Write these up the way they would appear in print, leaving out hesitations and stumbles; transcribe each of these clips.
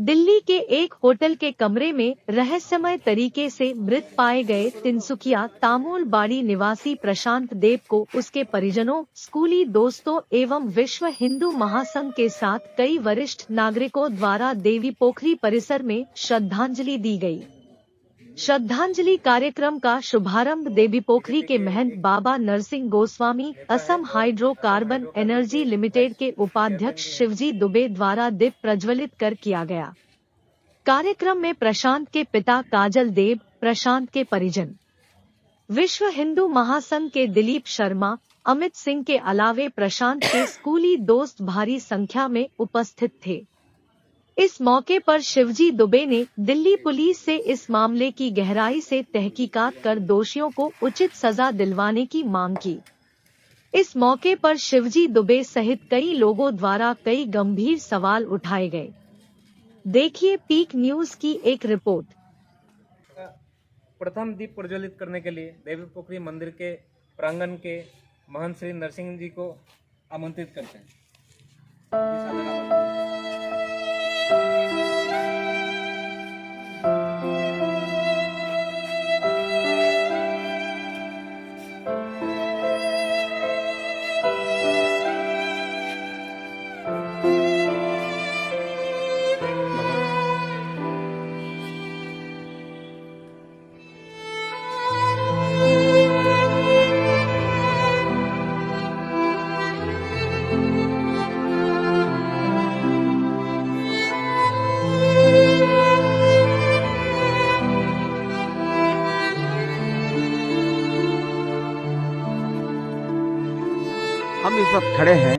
दिल्ली के एक होटल के कमरे में रहस्यमय तरीके से मृत पाए गए तिनसुकिया तामोलबाड़ी निवासी प्रशांत देव को उसके परिजनों, स्कूली दोस्तों एवं विश्व हिंदू महासंघ के साथ कई वरिष्ठ नागरिकों द्वारा देवी पोखरी परिसर में श्रद्धांजलि दी गई। श्रद्धांजलि कार्यक्रम का शुभारंभ देवी पोखरी के महंत बाबा Narsingh Goswami, Assam hydrocarbon energy limited के उपाध्यक्ष शिवजी दुबे द्वारा दीप प्रज्वलित कर किया गया। कार्यक्रम में प्रशांत के पिता काजल देव, प्रशांत के परिजन, विश्व हिंदू महासंघ के दिलीप शर्मा, अमित सिंह के अलावे प्रशांत के स्कूली दोस्त भारी संख्या में उपस्थित थे। इस मौके पर शिवजी दुबे ने दिल्ली पुलिस से इस मामले की गहराई से तहकीकात कर दोषियों को उचित सजा दिलवाने की मांग की। इस मौके पर शिवजी दुबे सहित कई लोगों द्वारा कई गंभीर सवाल उठाए गए। देखिए पीक न्यूज की एक रिपोर्ट। प्रथम दीप प्रज्वलित करने के लिए देवी पोखरी मंदिर के प्रांगण के महंत श्री नरसिंह जी को आमंत्रित करते हैं। हम इस वक्त खड़े हैं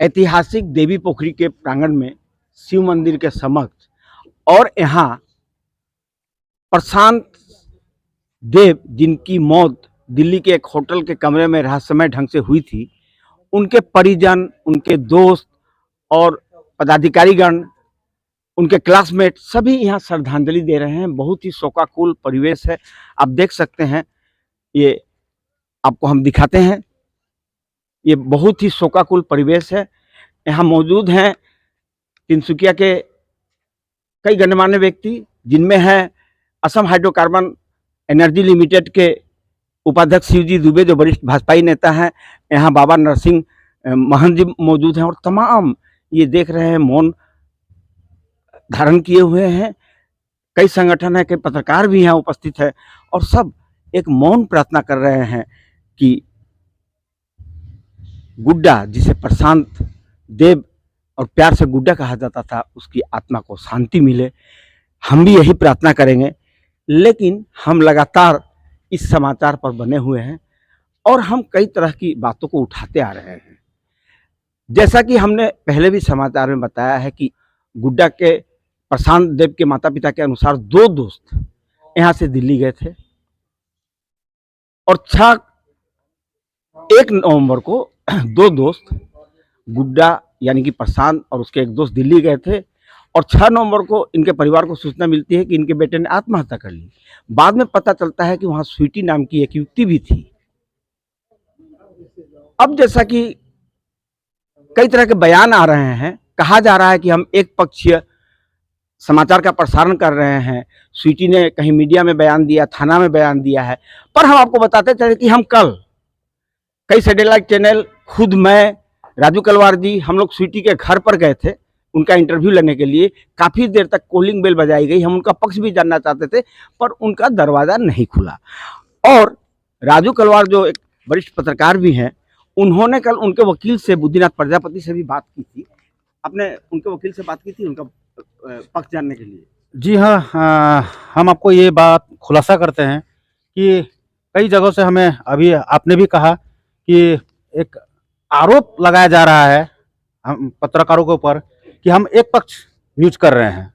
ऐतिहासिक देवी पोखरी के प्रांगण में शिव मंदिर के समक्ष, और यहाँ प्रशांत देव जिनकी मौत दिल्ली के एक होटल के कमरे में रहस्यमय ढंग से हुई थी, उनके परिजन, उनके दोस्त और पदाधिकारीगण, उनके क्लासमेट सभी यहाँ श्रद्धांजलि दे रहे हैं। बहुत ही शोकाकुल परिवेश है। आप देख सकते हैं, ये आपको हम दिखाते हैं। ये बहुत ही शोकाकुल परिवेश है। यहाँ मौजूद हैं तिनसुकिया के कई गणमान्य व्यक्ति, जिनमें है असम हाइड्रोकार्बन एनर्जी लिमिटेड के उपाध्यक्ष शिवजी दुबे जो वरिष्ठ भाजपाई नेता हैं। यहाँ बाबा नरसिंह महंत जी मौजूद हैं, और तमाम ये देख रहे हैं मौन धारण किए हुए हैं। कई संगठन है, कई पत्रकार भी यहाँ उपस्थित है, और सब एक मौन प्रार्थना कर रहे हैं कि गुड्डा, जिसे प्रशांत देव और प्यार से गुड्डा कहा जाता था, उसकी आत्मा को शांति मिले। हम भी यही प्रार्थना करेंगे। लेकिन हम लगातार इस समाचार पर बने हुए हैं और हम कई तरह की बातों को उठाते आ रहे हैं। जैसा कि हमने पहले भी समाचार में बताया है कि गुड्डा के प्रशांत देव के माता पिता के अनुसार 2 दोस्त यहाँ से दिल्ली गए थे, और 1 नवंबर को 2 दोस्त, गुड्डा यानी कि प्रशांत और उसके एक दोस्त दिल्ली गए थे, और 6 नवंबर को इनके परिवार को सूचना मिलती है कि इनके बेटे ने आत्महत्या कर ली। बाद में पता चलता है कि वहां स्वीटी नाम की एक युवती भी थी। अब जैसा कि कई तरह के बयान आ रहे हैं, कहा जा रहा है कि हम एक पक्षीय समाचार का प्रसारण कर रहे हैं, स्वीटी ने कहीं मीडिया में बयान दिया, थाना में बयान दिया है। पर हम आपको बताते चले कि हम कल कई सैटेलाइट चैनल, खुद मैं, राजू कलवार जी, हम लोग स्वीटी के घर पर गए थे उनका इंटरव्यू लेने के लिए। काफ़ी देर तक कॉलिंग बेल बजाई गई। हम उनका पक्ष भी जानना चाहते थे, पर उनका दरवाज़ा नहीं खुला। और राजू कलवार जो एक वरिष्ठ पत्रकार भी हैं, उन्होंने कल उनके वकील से, बुद्धिनाथ प्रजापति से भी बात की थी। आपने उनके वकील से बात की थी उनका पक्ष जानने के लिए? जी हाँ, हम आपको ये बात खुलासा करते हैं कि कई जगहों से हमें, अभी आपने भी कहा कि एक आरोप लगाया जा रहा है हम पत्रकारों के ऊपर कि हम एक पक्ष न्यूज कर रहे हैं,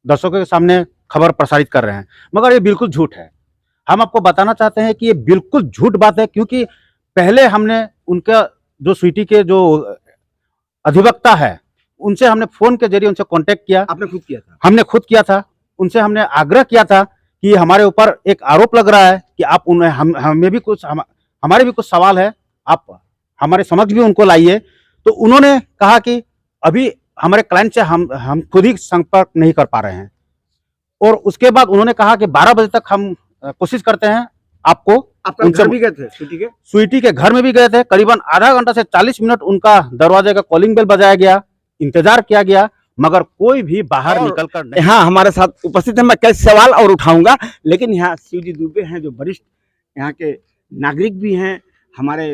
दर्शकों के सामने खबर प्रसारित कर रहे हैं, मगर ये बिल्कुल झूठ है। हम आपको बताना चाहते हैं कि ये बिल्कुल झूठ बात है, क्योंकि पहले हमने उनका जो स्वीटी के जो अधिवक्ता है, उनसे हमने फोन के जरिए उनसे कांटेक्ट किया। आपने खुद किया था? हमने खुद किया था। उनसे हमने आग्रह किया था कि हमारे ऊपर एक आरोप लग रहा है कि आप उन्हें हमें भी कुछ हमारे भी कुछ सवाल है, आप हमारे समक्ष भी उनको लाइए। तो उन्होंने कहा कि अभी हमारे क्लाइंट से हम खुद ही संपर्क नहीं कर पा रहे हैं। और उसके बाद उन्होंने कहा कि 12 बजे तक हम कोशिश करते हैं आपको। आपका घर भी गए थे स्वीटी के घर में भी गए थे। करीबन आधा घंटा से 40 मिनट उनका दरवाजे का कॉलिंग बेल बजाया गया, इंतजार किया गया, मगर कोई भी बाहर निकल कर नहीं। यहाँ हमारे साथ उपस्थित है। मैं कई सवाल और उठाऊंगा, लेकिन यहाँ शिवजी दुबे हैं जो वरिष्ठ यहाँ के नागरिक भी हैं, हमारे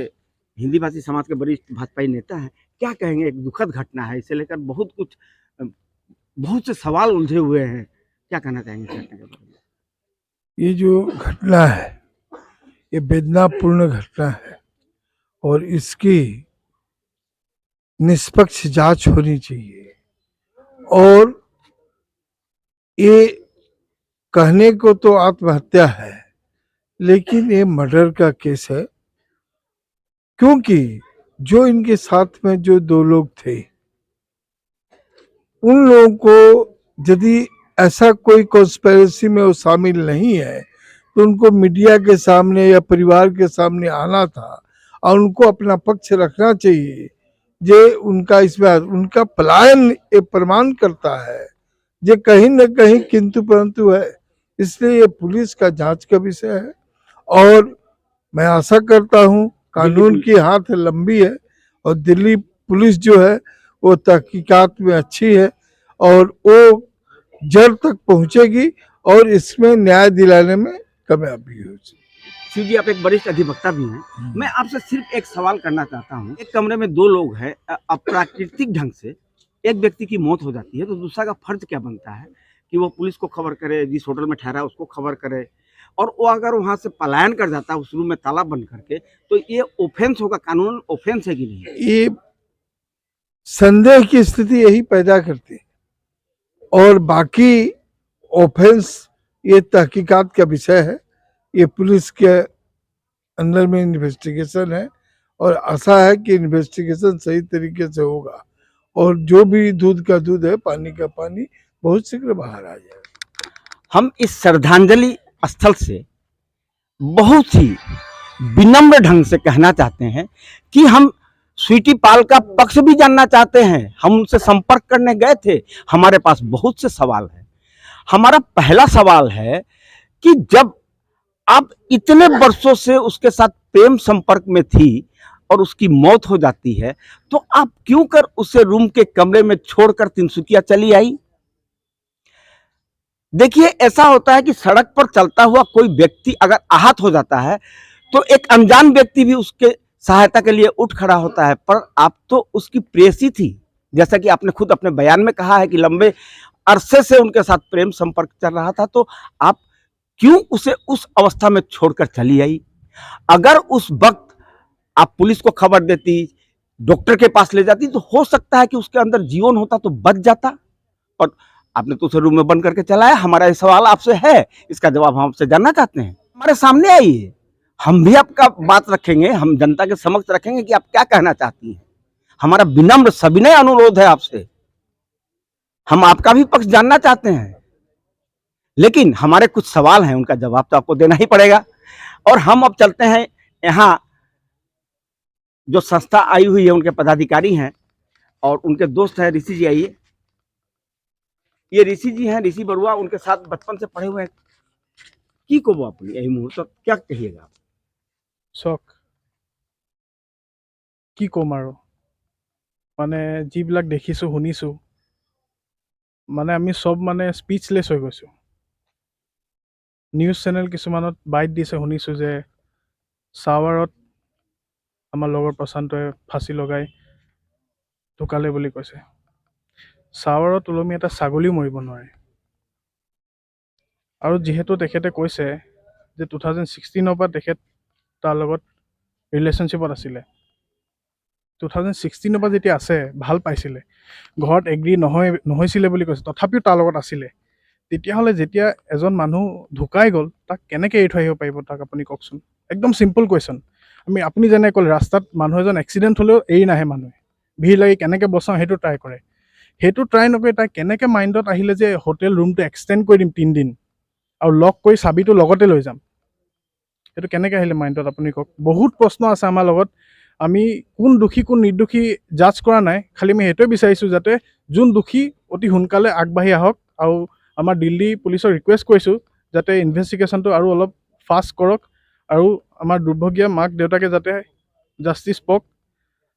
हिंदी भाषी समाज के वरिष्ठ भाजपाई नेता हैं। क्या कहेंगे? एक दुखद घटना है, इसे लेकर बहुत से सवाल उलझे हुए हैं। क्या कहना चाहेंगे इस घटना के बारे में? ये जो घटना है ये वेदनापूर्ण घटना है और इसकी निष्पक्ष जांच होनी चाहिए। और ये कहने को तो आत्महत्या है, लेकिन ये मर्डर का केस है, क्योंकि जो इनके साथ में जो 2 लोग थे, उन लोगों को यदि ऐसा कोई कॉन्स्पिरेसी में वो शामिल नहीं है तो उनको मीडिया के सामने या परिवार के सामने आना था और उनको अपना पक्ष रखना चाहिए। जे उनका इसमें उनका पलायन ये प्रमाण करता है, जे कहीं न कहीं किंतु परंतु है। इसलिए ये पुलिस का जांच का विषय है और मैं आशा करता हूं कानून की हाथ लंबी है और दिल्ली पुलिस जो है वो तहकीकात में अच्छी है और वो जड़ तक पहुंचेगी और इसमें न्याय दिलाने में कामयाबी होगी। शिव जी, आप एक वरिष्ठ अधिवक्ता भी हैं। मैं आपसे सिर्फ एक सवाल करना चाहता हूं। एक कमरे में 2 लोग हैं, अप्राकृतिक ढंग से एक व्यक्ति की मौत हो जाती है, तो दूसरा का फर्ज क्या बनता है कि वो पुलिस को खबर करे, जिस होटल में ठहरा उसको खबर करे, और वो अगर वहां से पलायन कर जाता है उस रूम में ताला बंद करके, तो ये ऑफेंस होगा, कानून ऑफेंस है कि नहीं? ये संदेह की स्थिति यही पैदा करती है और बाकी ऑफेंस ये तहकीकात का विषय है। ये पुलिस के अंदर में इन्वेस्टिगेशन है और आशा है कि इन्वेस्टिगेशन सही तरीके से होगा और जो भी दूध का दूध है, पानी का पानी बहुत शीघ्र बाहर आ जाएगा। हम इस श्रद्धांजलि स्थल से बहुत ही विनम्र ढंग से कहना चाहते हैं कि हम स्वीटी पाल का पक्ष भी जानना चाहते हैं। हम उनसे संपर्क करने गए थे, हमारे पास बहुत से सवाल हैं। हमारा पहला सवाल है कि जब आप इतने वर्षों से उसके साथ प्रेम संपर्क में थी और उसकी मौत हो जाती है, तो आप क्यों कर उसे रूम के कमरे में छोड़कर तिनसुकिया चली आई? देखिए, ऐसा होता है कि सड़क पर चलता हुआ कोई व्यक्ति अगर आहत हो जाता है तो एक अनजान व्यक्ति भी उसके सहायता के लिए उठ खड़ा होता है, पर आप तो उसकी प्रेयसी थी। जैसा कि आपने खुद अपने बयान में कहा है कि लंबे अरसे से उनके साथ प्रेम संपर्क चल रहा था, तो आप क्यों उसे उस अवस्था में छोड़कर चली आई? अगर उस वक्त आप पुलिस को खबर देती, डॉक्टर के पास ले जाती, तो हो सकता है कि उसके अंदर जीवन होता तो बच जाता, और आपने तो उसे रूम में बंद करके चलाया। हमारा ये सवाल आपसे है, इसका जवाब हम आपसे जानना चाहते हैं। हमारे सामने आइए, हम भी आपका बात रखेंगे, हम जनता के समक्ष रखेंगे कि आप क्या कहना चाहती हैं। हमारा विनम्र सविनय अनुरोध है आपसे, हम आपका भी पक्ष जानना चाहते हैं, लेकिन हमारे कुछ सवाल हैं, उनका जवाब तो आपको देना ही पड़ेगा। और हम अब चलते हैं, यहाँ जो संस्था आई हुई है उनके पदाधिकारी हैं और उनके दोस्त हैं। ऋषि जी आइए। ये ऋषि जी हैं, ऋषि बरुआ, उनके साथ बचपन से पढ़े हुए हैं। की को वो अपनी यही मुहूर्त तो क्या कहिएगा? शौक কি কম আৰু মানে যিবিলাক দেখিছোঁ শুনিছোঁ, মানে আমি সব মানে স্পীচলেছ হৈ গৈছোঁ। নিউজ চেনেল কিছুমানত বাইট দিছে, শুনিছোঁ যে ছাৱাৰত আমাৰ লগৰ প্ৰশান্তই ফাঁচি লগাই ঢুকালে বুলি কৈছে। ছাৱাৰত ওলমি এটা ছাগলীও মৰিব নোৱাৰে। আৰু যিহেতু তেখেতে কৈছে যে 2016 পৰা তেখেত তাৰ লগত ৰিলেশ্যনশ্বিপত আছিলে, 2016 পৰা যেতিয়া আছে ভাল পাইছিলে, ঘৰত এগ্ৰী নহৈছিলে বুলি কৈছে, তথাপিও তাৰ লগত আছিলে, তেতিয়াহ'লে যেতিয়া এজন মানুহ ঢুকাই গ'ল তাক কেনেকৈ এৰি থৈ আহিব পাৰিব? তাক আপুনি কওকচোন। একদম চিম্পল কুৱেশ্যন। আপুনি যেনে ক'লে ৰাস্তাত মানুহ এজন এক্সিডেণ্ট হ'লেও এৰি নাহে মানুহে, ভিৰ লাগি কেনেকৈ বচাওঁ সেইটো ট্ৰাই কৰে। সেইটো ট্ৰাই নকৰি তাই কেনেকৈ মাইণ্ডত আহিলে যে হোটেল ৰুমটো এক্সটেণ্ড কৰি দিম 3 দিন আৰু লক কৰি চাবিটো লগতে লৈ যাম? সেইটো কেনেকৈ আহিলে মাইণ্ডত আপুনি কওক। বহুত প্ৰশ্ন আছে আমাৰ লগত। আমি কোন দোষী কোন নিৰ্দোষী জাজ কৰা নাই, খালি আমি সেইটোৱে বিচাৰিছোঁ যাতে যোন দোষী অতি সোনকালে আগবাঢ়ি আহক। আৰু আমাৰ দিল্লী পুলিচক ৰিকুৱেষ্ট কৰিছোঁ যাতে ইনভেষ্টিগেশ্যনটো আৰু অলপ ফাষ্ট কৰক আৰু আমাৰ দুৰ্ভগীয়া মাক দেউতাকে যাতে জাষ্টিছ পাওক,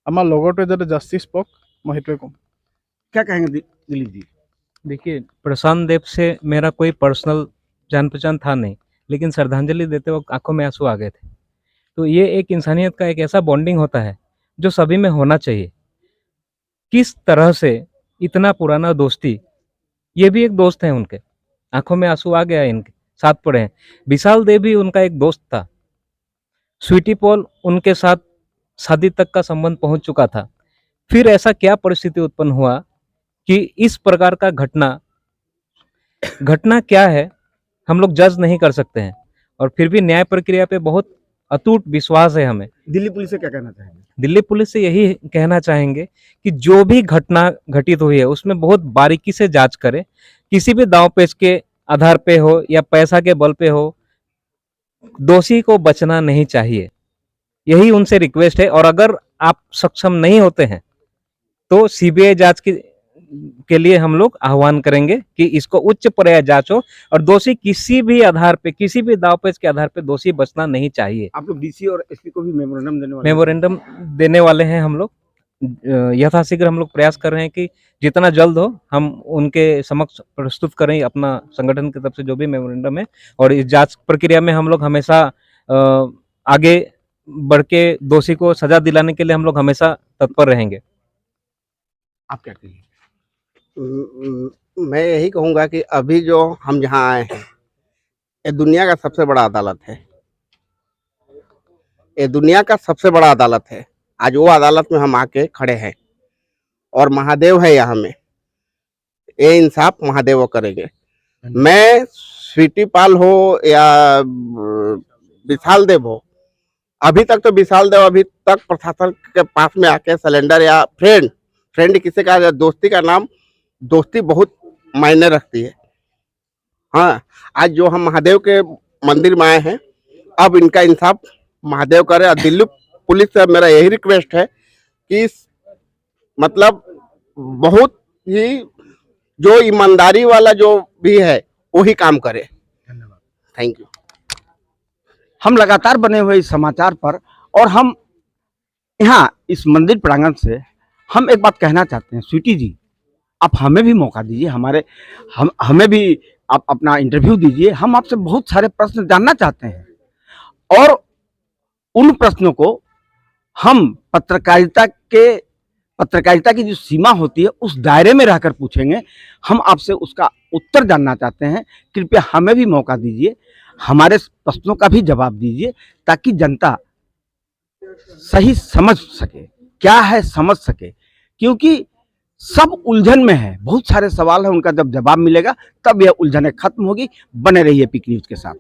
আমাৰ লগৰটোৱে যাতে জাষ্টিছ পাওক, মই সেইটোৱে ক'ম। क्या कहेंगे दिलीप जी? देखिए, प्रशांत देव से मेरा कोई पर्सनल जान पहचान था नहीं, लेकिन श्रद्धांजलि देते वक्त आंखों में आंसू आ गए थे। तो ये एक इंसानियत का एक ऐसा बॉन्डिंग होता है जो सभी में होना चाहिए। किस तरह से इतना पुराना दोस्ती, ये भी एक दोस्त है उनके, आंखों में आंसू आ गया है, इनके साथ पड़े हैं। विशाल देव भी उनका एक दोस्त था, स्वीटी पॉल उनके साथ शादी तक का संबंध पहुंच चुका था। फिर ऐसा क्या परिस्थिति उत्पन्न हुआ कि इस प्रकार का घटना क्या है हम लोग जज नहीं कर सकते हैं, और फिर भी न्याय प्रक्रिया पे बहुत अटूट विश्वास है हमें। दिल्ली पुलिस से क्या कहना चाहेंगे? दिल्ली पुलिस से यही कहना चाहेंगे कि जो भी घटना घटित हुई है उसमें बहुत बारीकी से जांच करे, किसी भी दांव पेच के आधार पे हो या पैसा के बल पे हो, दोषी को बचना नहीं चाहिए, यही उनसे रिक्वेस्ट है। और अगर आप सक्षम नहीं होते हैं तो सीबीआई जांच के लिए हम लोग आह्वान करेंगे कि इसको उच्च पर्याय जांच हो, और दोषी किसी भी आधार पे, किसी भी दावपेच के आधार पे दोषी बचना नहीं चाहिए। आप लोग डीसी और एसपी को भी मेमोरेंडम देने वाले हैं हम लोग। यथाशीघ्र हम लोग प्रयास कर रहे हैं कि जितना जल्द हो हम उनके समक्ष प्रस्तुत करें अपना संगठन की तरफ से जो भी मेमोरेंडम है, और इस जांच प्रक्रिया में हम लोग हमेशा आगे बढ़ के दोषी को सजा दिलाने के लिए हम लोग हमेशा तत्पर रहेंगे। आप क्या कहेंगे? मैं यही कहूँगा कि अभी जो हम यहाँ आए हैं, ये दुनिया का सबसे बड़ा अदालत है, ये दुनिया का सबसे बड़ा अदालत है। आज वो अदालत में हम आके खड़े हैं और महादेव है यहाँ में, ये इंसाफ महादेव वो करेंगे। मैं स्वीटी पाल हो या विशाल देव हो, अभी तक तो विशाल देव अभी तक प्रशासन के पास में आके सिलेंडर या फ्रेंड किसी का दोस्ती का नाम, दोस्ती बहुत मायने रखती है। हाँ, आज जो हम महादेव के मंदिर में आए हैं, अब इनका इंसाफ महादेव करे। और दिल्ली पुलिस से मेरा यही रिक्वेस्ट है कि मतलब बहुत ही जो ईमानदारी वाला जो भी है वही काम करे। धन्यवाद, थैंक यू। हम लगातार बने हुए इस समाचार पर, और हम यहाँ इस मंदिर प्रांगण से हम एक बात कहना चाहते हैं। स्वीटी जी, आप हमें भी मौका दीजिए, हमें भी आप अपना इंटरव्यू दीजिए। हम आपसे बहुत सारे प्रश्न जानना चाहते हैं, और उन प्रश्नों को हम पत्रकारिता की जो सीमा होती है उस दायरे में रहकर पूछेंगे। हम आपसे उसका उत्तर जानना चाहते हैं। कृपया हमें भी मौका दीजिए, हमारे प्रश्नों का भी जवाब दीजिए, ताकि जनता सही समझ सके, क्या है समझ सके। क्योंकि सब उलझन में है, बहुत सारे सवाल हैं, उनका जब जवाब मिलेगा तब यह उलझनें खत्म होगी। बने रहिए पिक न्यूज के साथ।